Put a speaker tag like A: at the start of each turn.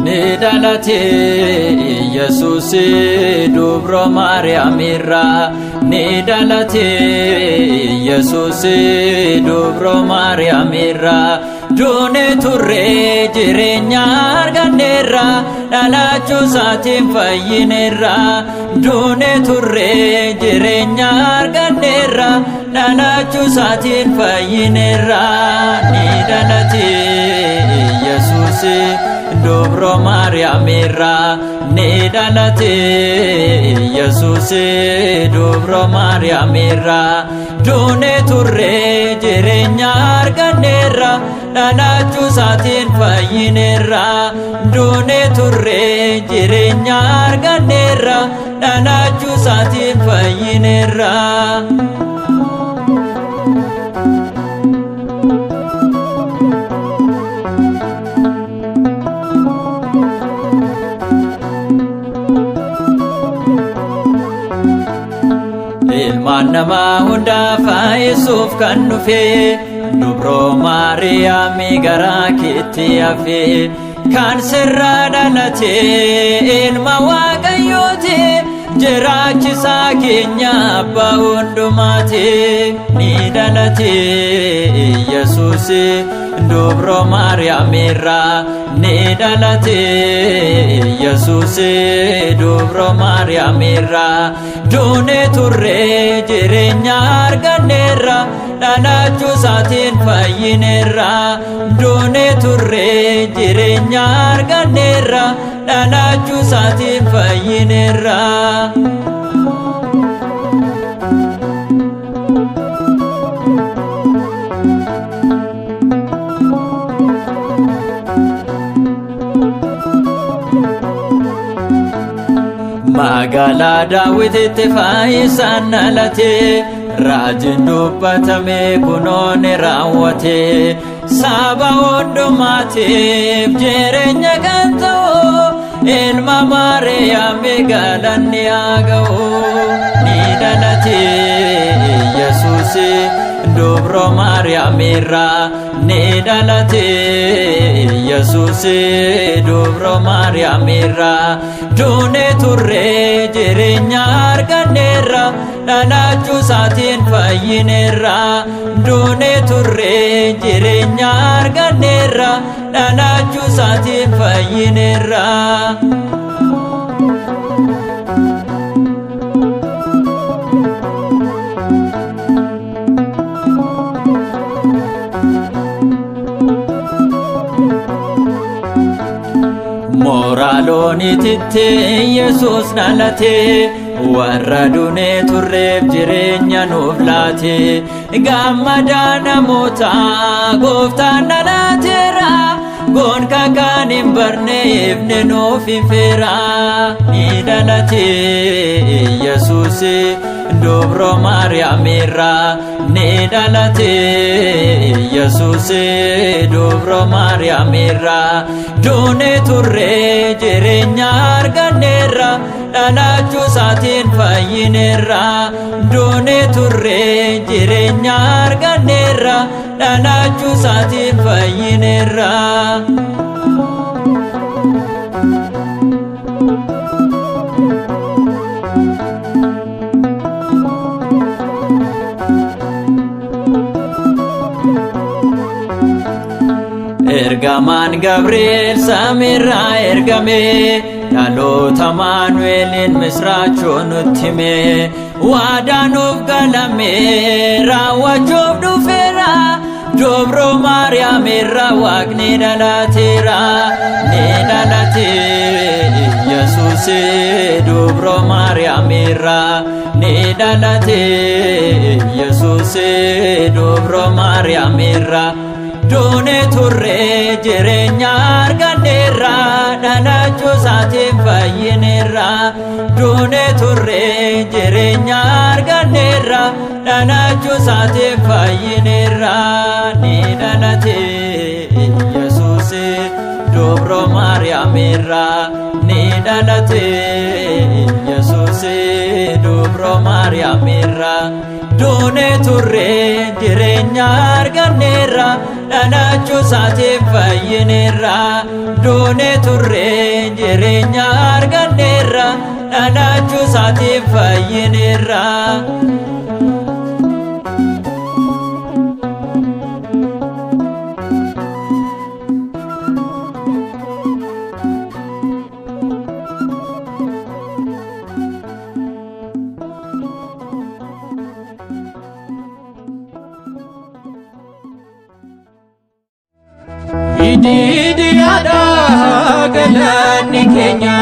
A: Nidalate Yesus dubro Maryam irra Nidalate Yesus dubro Maryam irra Dune turre jireenya arganneerra Dhalachuu isaatiin fayyineerra Dune turre jireenya arganneerra Dhalachuu isaatiin fayyineerra Nidalate Yesus dubro Maryam irra Nidalate Yesus dubro Maryam irra Dune turre jireenya arganneerra Dhalachuu isaatiin fayyineerra Dune turre jireenya arganneerra Dhalachuu isaatiin fayyineerra Ilmaan namaa hundaa fayyisuuf kan dhufe dubro Maariyaam garaa keetti hafe kan sirraa dhalate ilma Waaqayyooti jiraachisaa keenya abbaa hundumaati Nidalate Yesus dubro Maryam irra Nidalate Yesus dubro Maryam irra Dune turre jireenya arganneerra Dhalachuu isaatiin fayyineerra Dune turre jireenya arganneerra Dhalachuu isaatiin fayyineerra Magaalaa Daawititti fayyisaan dhalate Raajiin dubbatame kunoon raawwate Saba hundumaatiif jireenya kan ta'u Ilma Maariyaam galanni haa ga'u Nidalate Yesus dubro Maryam irra Nidalate Yesus dubro Maryam irra Dune turre jireenya arganneerra Dhalachuu isaatiin fayyineerra Dune turre jireenya arganneerra Dhalachuu isaatiin fayyineerra Moraaloonititti Yesus dhalate warra dune turreef jireenya nuuf laate gammadaa namoota gooftaan dhalateera gonka kan hin barne ifne nuuf hifeera Nidalate Yesus dubro Maryam irra Nidalate Yesus dubro Maryam irra Dune turre jireenya arganneerra Dhalachuu isaatiin fayyineerra Dune turre jireenya arganneerra Dhalachuu isaatiin fayyineerra Ergamaan Gabriel samiirraa ergame dhaloota Maanu'eeliin misraachoon nutti hime waadaan nuuf galame raawwachuuf dhufeera dubro Maariyaam irra Waaqni dhalateera Nidalate ኢየሱስ ዱብሮ ማርያም irra ni dhalate ኢየሱስ ዱብሮ ማርያም irra Doone turre jireenya arganneerra dhalachuu isaatiin fayyineerra Doone turre jireenya arganneerra dhalachuu isaatiin fayyineerra ni dhalate Yesuus dubro Maariyaam irra ni dhalate Yesuus dubro Maariyaam irra Doone turre jireenya arganneerra dhalachuu isaatiin fayyineerra Doone turre jireenya arganneerra dhalachuu isaatiin fayyineerra Idi ada galanni keenya